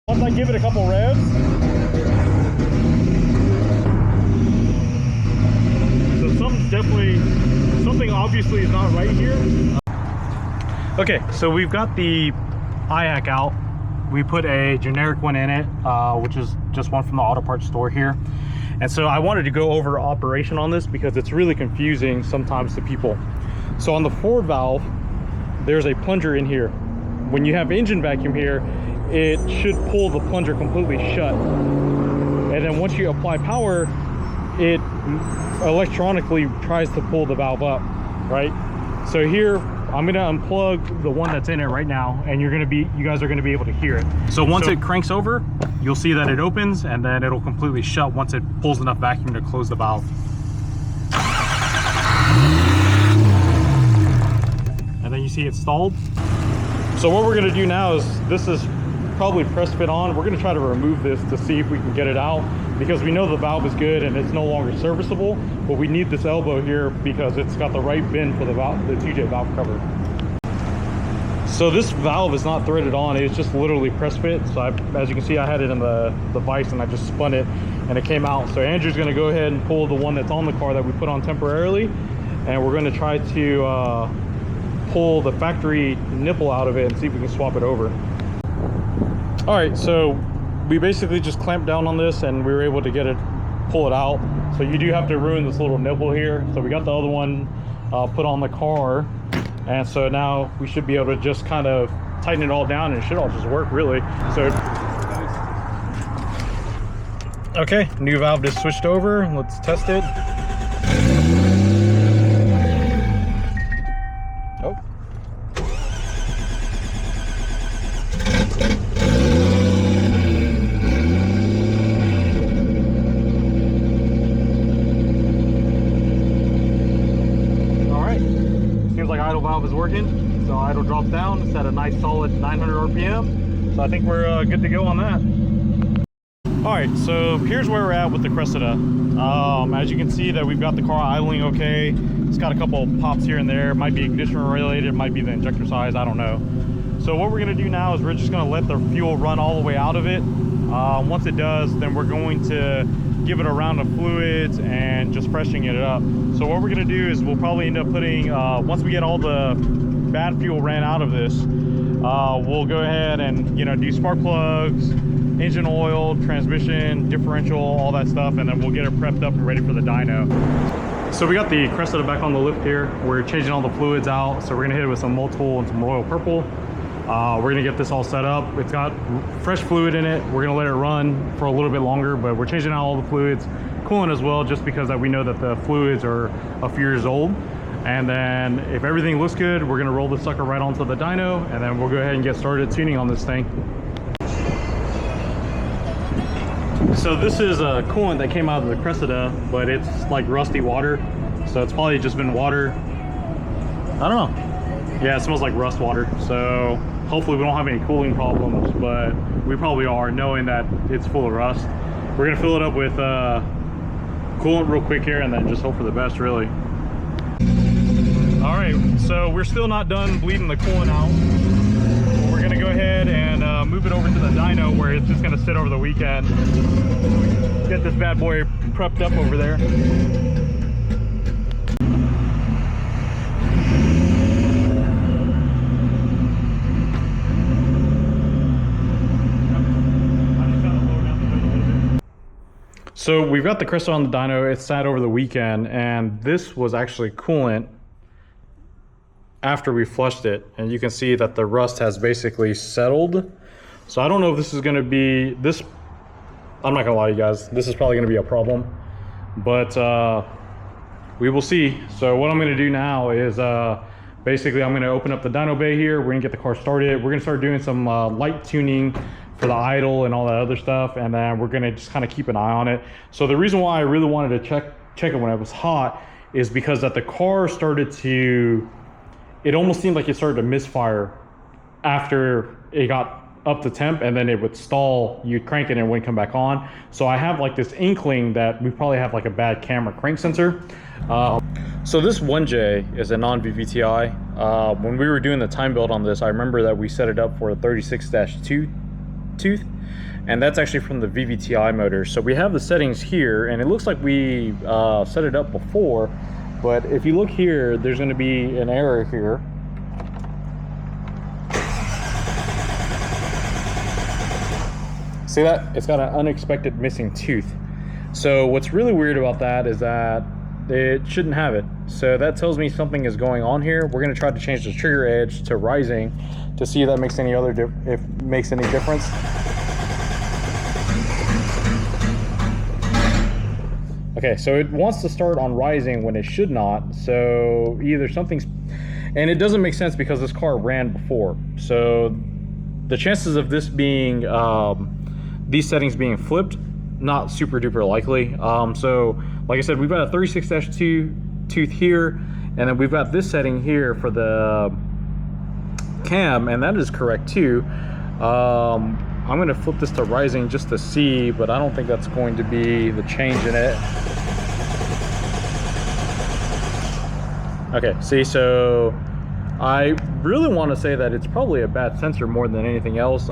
Once I give it a couple revs, so something obviously is not right here. Okay, so we've got the IAC out. We put a generic one in it, which is just one from the auto parts store here. And so I wanted to go over operation on this because it's really confusing sometimes to people. So on the forward valve, there's a plunger in here. When you have engine vacuum here, it should pull the plunger completely shut. And then once you apply power, it electronically tries to pull the valve up, right? So here, I'm gonna unplug the one that's in it right now, and you guys are gonna be able to hear it. So once it cranks over, you'll see that it opens, and then it'll completely shut once it pulls enough vacuum to close the valve. And then you see it stalled. So what we're gonna do now is, this is probably press fit on. We're gonna try to remove this to see if we can get it out, because we know the valve is good and it's no longer serviceable, but we need this elbow here because it's got the right bend for the valve, the 2J valve cover. So this valve is not threaded on, it's just literally press fit. So as you can see, I had it in the vise and I just spun it and it came out. So Andrew's gonna go ahead and pull the one that's on the car that we put on temporarily, and we're gonna try to pull the factory nipple out of it and see if we can swap it over. All right, so we basically just clamped down on this and we were able to pull it out. So you do have to ruin this little nipple here. So we got the other one put on the car, and so now we should be able to just kind of tighten it all down and it should all just work really. So okay, new valve just switched over. Let's test it. Oh. Valve is working, so idle drops down. It's at a nice solid 900 RPM, so I think we're good to go on that. All right, so here's where we're at with the Cressida. As you can see that we've got the car idling okay. It's got a couple pops here and there. It might be ignition related, it might be the injector size, I don't know. So what we're gonna do now is we're just gonna let the fuel run all the way out of it. Once it does, then we're going to give it a round of fluids and just freshening it up. So what we're gonna do is we'll probably end up putting, once we get all the bad fuel ran out of this, we'll go ahead and do spark plugs, engine oil, transmission, differential, all that stuff, and then we'll get it prepped up and ready for the dyno. So we got the Cressida back on the lift here. We're changing all the fluids out, so we're gonna hit it with some multiple and some royal purple. We're gonna get this all set up. It's got fresh fluid in it. We're gonna let it run for a little bit longer, but we're changing out all the fluids, coolant as well, just because that we know that the fluids are a few years old. And then if everything looks good, we're gonna roll this sucker right onto the dyno, and then we'll go ahead and get started tuning on this thing. So this is a coolant that came out of the Cressida, but it's like rusty water. So it's probably just been water. I don't know. Yeah, it smells like rust water. So hopefully we don't have any cooling problems, but we probably are, knowing that it's full of rust. We're gonna fill it up with coolant real quick here and then just hope for the best, really. All right, so we're still not done bleeding the coolant out. We're gonna go ahead and move it over to the dyno, where it's just gonna sit over the weekend. Get this bad boy prepped up over there. So we've got the Cressida on the dyno. It sat over the weekend, and this was actually coolant after we flushed it, and you can see that the rust has basically settled. So I don't know if this is going to be this. I'm not gonna lie to you guys, this is probably going to be a problem, but we will see. So what I'm going to do now is basically I'm going to open up the dyno bay here. We're going to get the car started. We're going to start doing some light tuning for the idle and all that other stuff, and then we're gonna just kind of keep an eye on it. So the reason why I really wanted to check it when it was hot is because that the car started to, it almost seemed like it started to misfire after it got up to temp, and then it would stall. You'd crank it and it wouldn't come back on. So I have like this inkling that we probably have like a bad camera crank sensor. So this 1J is a non-VVTi. When we were doing the time build on this, I remember that we set it up for a 36-2 tooth, and that's actually from the VVTi motor. So we have the settings here, and it looks like we set it up before, but if you look here, there's going to be an error here. See that? It's got an unexpected missing tooth. So what's really weird about that is that it shouldn't have it. So that tells me something is going on here. We're going to try to change the trigger edge to rising to see if that makes any difference. Okay, so it wants to start on rising when it should not. So either something's, and it doesn't make sense because this car ran before. So the chances of this being these settings being flipped, not super duper likely. So like I said, we've got a 36-2 tooth here, and then we've got this setting here for the cam, and that is correct too. I'm going to flip this to rising just to see, but I don't think that's going to be the change in it. Okay, see, so I really want to say that it's probably a bad sensor more than anything else.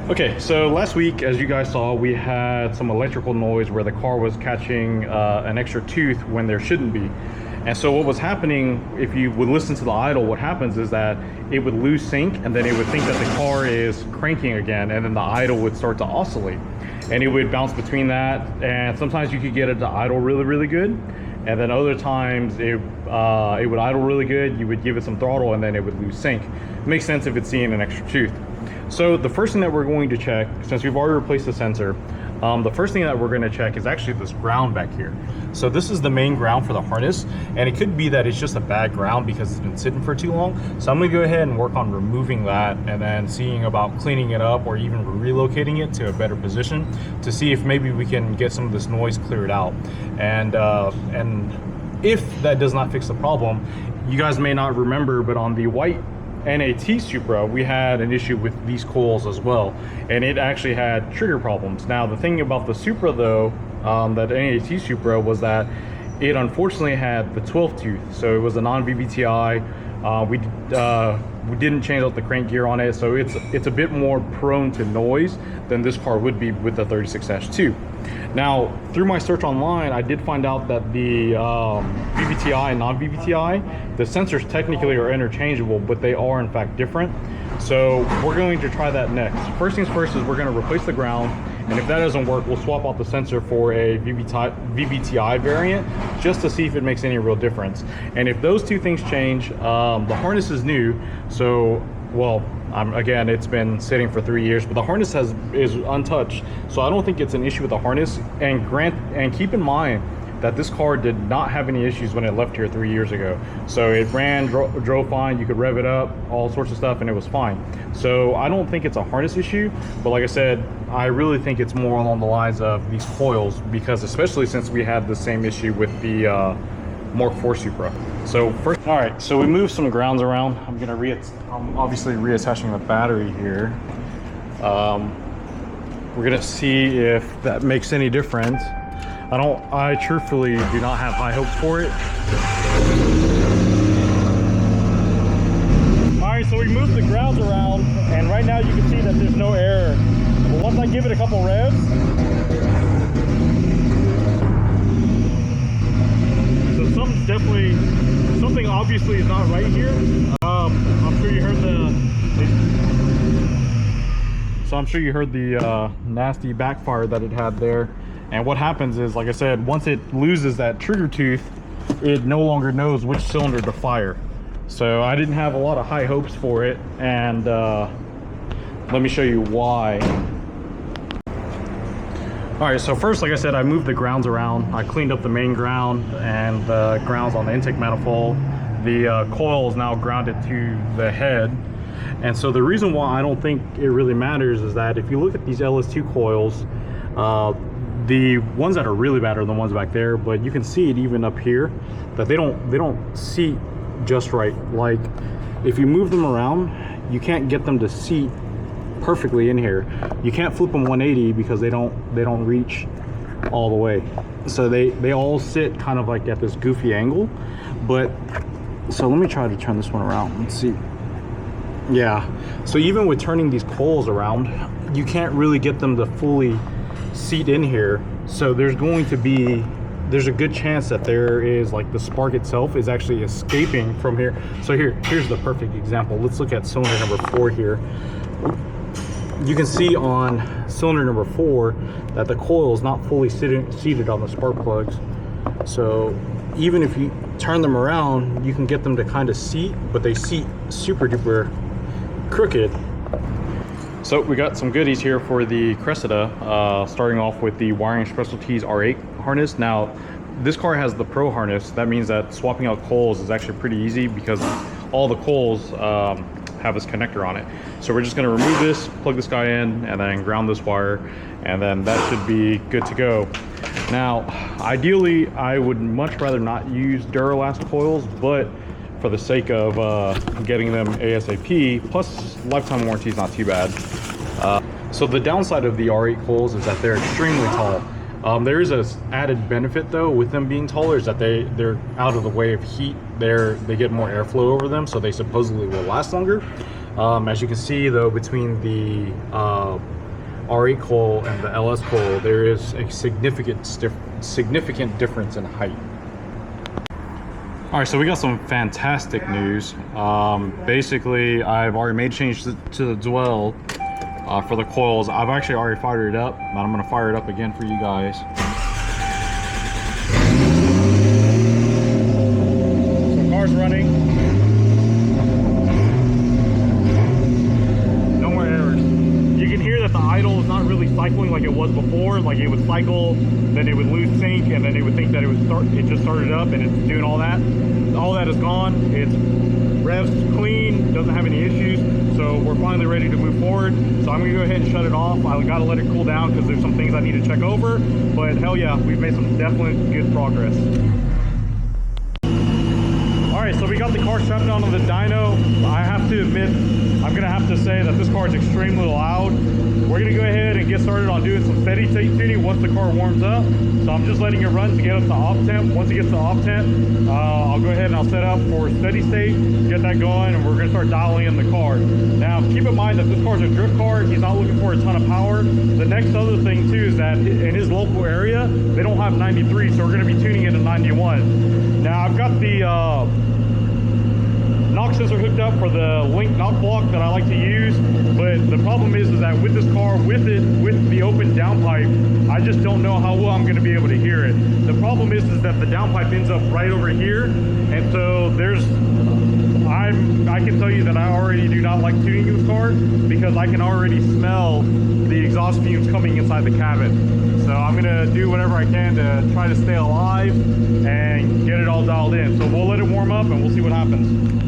Okay, so last week, as you guys saw, we had some electrical noise where the car was catching an extra tooth when there shouldn't be. And so what was happening, if you would listen to the idle, what happens is that it would lose sync, and then it would think that the car is cranking again, and then the idle would start to oscillate. And it would bounce between that, and sometimes you could get it to idle really, really good. And then other times it would idle really good, you would give it some throttle, and then it would lose sync. It makes sense if it's seeing an extra tooth. So the first thing that we're going to check, since we've already replaced the sensor, the first thing that we're going to check is actually this ground back here. So this is the main ground for the harness, and it could be that it's just a bad ground because it's been sitting for too long. So I'm going to go ahead and work on removing that, and then seeing about cleaning it up or even relocating it to a better position to see if maybe we can get some of this noise cleared out. And if that does not fix the problem, you guys may not remember, but on the white NAT Supra, we had an issue with these coils as well, and it actually had trigger problems. Now the thing about the Supra though, that NAT Supra, was that it unfortunately had the 12th tooth, so it was a non-VVTi. We didn't change out the crank gear on it, so it's a bit more prone to noise than this car would be with the 36-2. Now, through my search online, I did find out that the VVTi and non-VVTi, the sensors technically are interchangeable, but they are in fact different. So we're going to try that next. First things first is we're going to replace the ground, and if that doesn't work, we'll swap out the sensor for a VVTi variant just to see if it makes any real difference. And if those two things change, the harness is new, so well, again, it's been sitting for 3 years, but the harness is untouched, so I don't think it's an issue with the harness. And keep in mind that this car did not have any issues when it left here 3 years ago. So it ran, drove fine, you could rev it up, all sorts of stuff, and it was fine. So I don't think it's a harness issue, but like I said, I really think it's more along the lines of these coils, because especially since we had the same issue with the Mark IV Supra. So first, all right, so we moved some grounds around. I'm obviously reattaching the battery here. We're gonna see if that makes any difference. I truthfully do not have high hopes for it. All right, so we moved the grounds around, and right now you can see that there's no error. But once I give it a couple revs, something obviously is not right here. I'm sure you heard the nasty backfire that it had there. And what happens is, like I said, once it loses that trigger tooth, it no longer knows which cylinder to fire. So I didn't have a lot of high hopes for it, and let me show you why. All right, so first, like I said, I moved the grounds around. I cleaned up the main ground and the grounds on the intake manifold. The coil is now grounded to the head. And so the reason why I don't think it really matters is that if you look at these LS2 coils, the ones that are really bad are the ones back there, but you can see it even up here that they don't seat just right. Like if you move them around, you can't get them to seat perfectly in here. You can't flip them 180 because they don't reach all the way. So they all sit kind of like at this goofy angle. But so let me try to turn this one around. Let's see. Yeah, so even with turning these coils around, you can't really get them to fully seat in here. So there's a good chance that there is, like, the spark itself is actually escaping from here. So here's the perfect example. Let's look at cylinder number 4 here. You can see on cylinder number 4 that the coil is not fully seated on the spark plugs. So even if you turn them around, you can get them to kind of seat, but they seat super duper crooked. So we got some goodies here for the Cressida, starting off with the Wiring Specialties R8 harness. Now, this car has the Pro harness. That means that swapping out coils is actually pretty easy because all the coils have this connector on it. So we're just going to remove this, plug this guy in, and then ground this wire, and then that should be good to go. Now, ideally, I would much rather not use Duralast coils, but for the sake of getting them ASAP, plus lifetime warranty is not too bad. So the downside of the R8 coils is that they're extremely tall. There is an added benefit though with them being taller, is that they're out of the way of heat. They get more airflow over them, so they supposedly will last longer. As you can see though, between the R8 coil and the LS coil, there is a significant difference in height. All right, so we got some fantastic news. Basically, I've already made changes to the dwell for the coils. I've actually already fired it up, but I'm gonna fire it up again for you guys. So car's running. No more errors. You can hear that the idle is not really cycling like it was before. Like it would cycle, then it would lose sync, and then it would think that it just started up and it's doing all that. All that is gone. It's revs clean, doesn't have any issues. So we're finally ready to move forward. So I'm gonna go ahead and shut it off. I gotta let it cool down because there's some things I need to check over. But hell yeah, we've made some definite good progress. All right, so we got the car strapped onto the dyno. I have to admit, I'm gonna have to say that this car is extremely loud. We're gonna go ahead and get started on doing some steady state tuning once the car warms up. So I'm just letting it run to get up to off temp. Once it gets to off temp, I'll go ahead and I'll set up for steady state, get that going, and we're gonna start dialing in the car. Now, keep in mind that this car is a drift car. He's not looking for a ton of power. The next other thing too is that in his local area, they don't have 93, so we're gonna be tuning into 91. Now, I've got the knock sensor hooked up for the link knock block that I like to use, but the problem is that with this car, with the open downpipe, I just don't know how well I'm going to be able to hear it. The problem is that the downpipe ends up right over here, and so I can tell you that I already do not like tuning this car because I can already smell the exhaust fumes coming inside the cabin. So I'm gonna do whatever I can to try to stay alive and get it all dialed in. So we'll let it warm up and we'll see what happens.